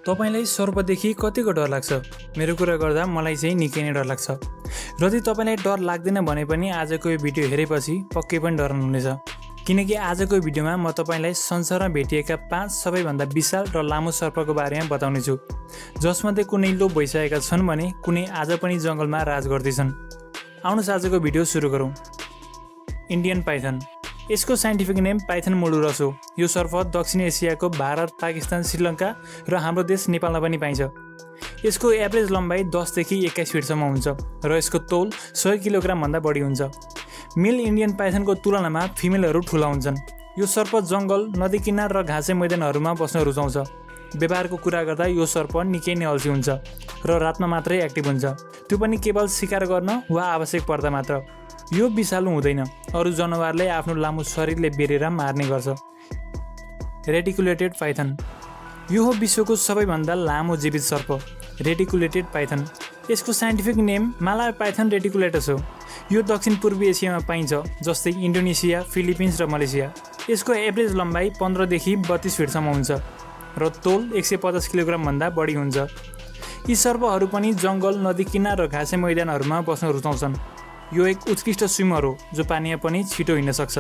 तपाईलाई सर्पदेखि कतिको डर लाग्छ? मेरो कुरा गर्दा मलाई चाहिँ निकै नै डर लाग्छ। र यदि तपाईलाई डर लाग्दैन भने पनि आजको यो भिडियो हेरेपछि पक्कै पनि डराउनुहुनेछ। किनकि आजको भिडियोमा म तपाईलाई संसारमा भेटिएका 5 सबैभन्दा विशाल र लामो सर्पको बारेमा बताउने छु, जसमध्ये कुनै लोप भइसकेका छन् भने कुनै आज पनि जंगलमा राज गर्दैछन्। आउनुहोस् आजको भिडियो सुरु गरौँ। Indian Python. यसको साइन्टिफिक नेम पाइथन मोडुरस हो। यो सर्प दक्षिण एसियाको भारत, पाकिस्तान, श्रीलङ्का र हाम्रो देश नेपालमा पनि पाइन्छ। यसको एभरेज लम्बाइ 10 देखि 21 फिटसम्म हुन्छ र यसको तौल 100 किलोग्राम भन्दा बढी हुन्छ। मेल इन्डियन पाइथनको तुलनामा फिमेलहरू ठुला हुन्छन्। यो सर्प जंगल, नदी किनार र घाँसे मैदानहरूमा बस्न रुचाउँछ। व्यवहारको कुरा गर्दा यो सर्प निकै नै अल्छी हुन्छ र रातमा मात्रै एक्टिभ हुन्छ, त्यो पनि केवल शिकार गर्न वा आवश्यक पर्दा मात्र। यो विषालु हुँदैन, अरू जनावरले आफ्नो लामो शरीरले बेरेर मार्ने गर्छ। Reticulated Python. यो हो विश्वको सबैभन्दा लामो जीवित सर्प, रेटिकुलेटेड पाइथन। यसको साइन्टिफिक नेम मालाय पाइथन रेटिकुलेटस हो। यो दक्षिण पूर्वी एसियामा पाइन्छ, जस्तै इन्डोनेसिया, फिलिपिन्स र मलेसिया। यसको एभरेज लम्बाइ 15 देखि 32 फिटसम्म हुन्छ र तौल 150 किलोग्राम भन्दा बढी हुन्छ। यी सर्पहरू पनि जंगल, नदी किनार र घाँसे मैदानहरूमा बस्न रुचाउँछन्। यो एक उत्कृष्ट स्विमर हो जो पानीमा पनि छिटो हिँड्न सक्छ।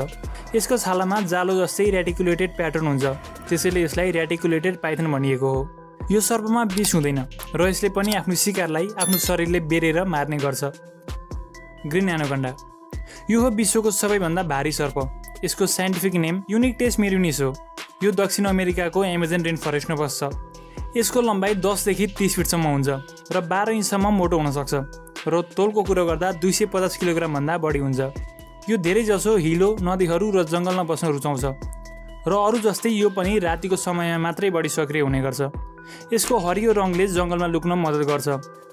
यसको छालामा जालो जस्तै रेटिकुलेटेड प्याटर्न हुन्छ, त्यसैले यसलाई रेटिकुलेटेड पाइथन भनिएको हो। यो सर्पमा विष हुँदैन र यसले पनि आफ्नो शिकारलाई आफ्नो शरीरले बेरेर मार्ने गर्छ। Green anaconda. यो हो विश्वको सबैभन्दा भारी सर्प। यसको साइन्टिफिक नेम युनिक्टेस मेरिनिस हो। यो दक्षिण अमेरिकाको एमाजोन रेन फरेस्टमा बस्छ। यसको लम्बाइ 10 देखि 30 फिटसम्म हुन्छ र 12 इन्चसम्म मोटो हुन सक्छ र तौलको कुरा गर्दा 250 किलोग्राम भन्दा बढी हुन्छ। यो धेरै जसो हिलो, नदीहरू र जंगलमा बस्न रुचाउँछ र अरू जस्तै यो पनि रातिको समयमा मात्रै बढी सक्रिय हुने गर्छ। यसको हरियो रङले जंगलमा लुक्न मद्दत गर्छ,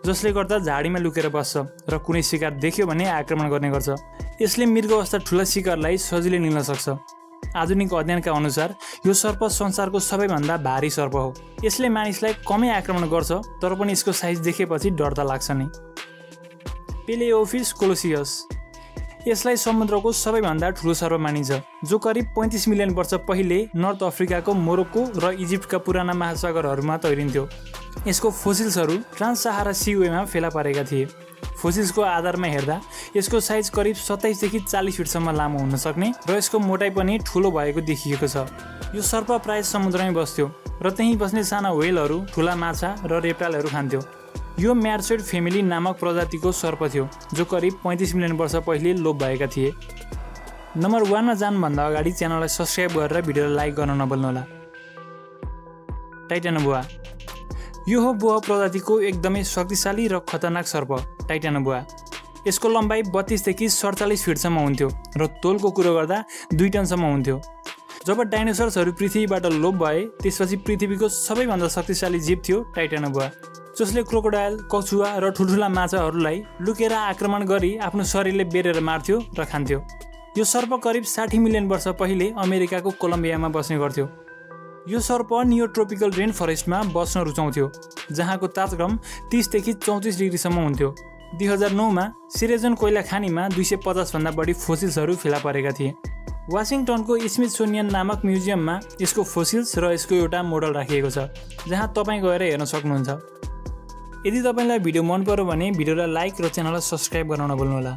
जसले गर्दा झाडीमा लुकेर बस्छ र कुनै शिकार देख्यो भने आक्रमण गर्ने गर्छ। यसले मृग अवस्था ठुला शिकारलाई सजिलै निल्न सक्छ। आधुनिक अध्ययनका अनुसार यो सर्प संसारको सबैभन्दा भारी सर्प हो। यसले मानिसलाई कमै आक्रमण गर्छ, तर पनि यसको साइज देखेपछि डर त लाग्छ नै। पेलेओफिस कोलोसियस। यसलाई समुद्रको सबैभन्दा ठुलो सर्प मानिन्छ, जो करिब 35 मिलियन वर्ष पहिले नर्थ अफ्रिकाको मोरोक्को र इजिप्टका पुराना महासागरहरूमा तैरिन्थ्यो। यसको फोसिल्सहरू ट्रान्स सहारा सीवेमा फेला परेका थिए। फोसिल्सको आधारमा हेर्दा यसको साइज करिब 27 देखि 40 फिटसम्म लामो हुन सक्ने र यसको मोटाइ पनि ठुलो भएको देखिएको छ। यो सर्प प्राय समुद्रमै बस्थ्यो र त्यहीँ बस्ने साना व्हेलहरू, ठुला माछा र रेप्टाइलहरू खान्थ्यो। यो म्याडसोइड फेमिली नामक प्रजातिको सर्प थियो, जो करिब 35 मिलियन वर्ष पहिले लोप भएका थिए। नम्बर 1 मा जानुभन्दा अगाडि च्यानललाई सब्स्क्राइब गरेर भिडियोलाई लाइक गर्न नभुल्नुहोला। टाइटानोबोआ। यो हो बोआ प्रजातिको एकदमै शक्तिशाली र खतरनाक सर्प, टाइटानोबोआ। यसको लम्बाइ 32 देखि 47 फिटसम्म हुन्थ्यो र तौलको कुरो गर्दा 2 टनसम्म हुन्थ्यो। जब डाइनोसर्सहरू पृथ्वीबाट लोप भए, त्यसपछि पृथ्वीको सबैभन्दा शक्तिशाली जीव थियो टाइटानोबोआ, जसले क्रोकोडाइल, कछुवा र ठुल्ठुला माछाहरूलाई लुकेर आक्रमण गरी आफ्नो शरीरले बेरेर मार्थ्यो र खान्थ्यो। यो सर्प करिब 60 मिलियन वर्ष पहिले अमेरिकाको कोलम्बियामा बस्ने गर्थ्यो। यो सर्प नियोट्रोपिकल रेन फरेस्टमा बस्न रुचाउँथ्यो, जहाँको तापक्रम 30 देखि 34 डिग्रीसम्म हुन्थ्यो। 2009 मा सिरेजन कोइला खानीमा 250 भन्दा बढी फोसिल्सहरू फेला परेका थिए। वाशिङटनको स्मिथसोनियन नामक म्युजियममा यसको फोसिल्स र यसको एउटा मोडल राखिएको छ, जहाँ तपाईँ गएर हेर्न सक्नुहुन्छ। यदि तपाईलाई भिडियो मन पर्यो भने भिडियोलाई लाइक र च्यानललाई सब्स्क्राइब गर्न नभुल्नुहोला।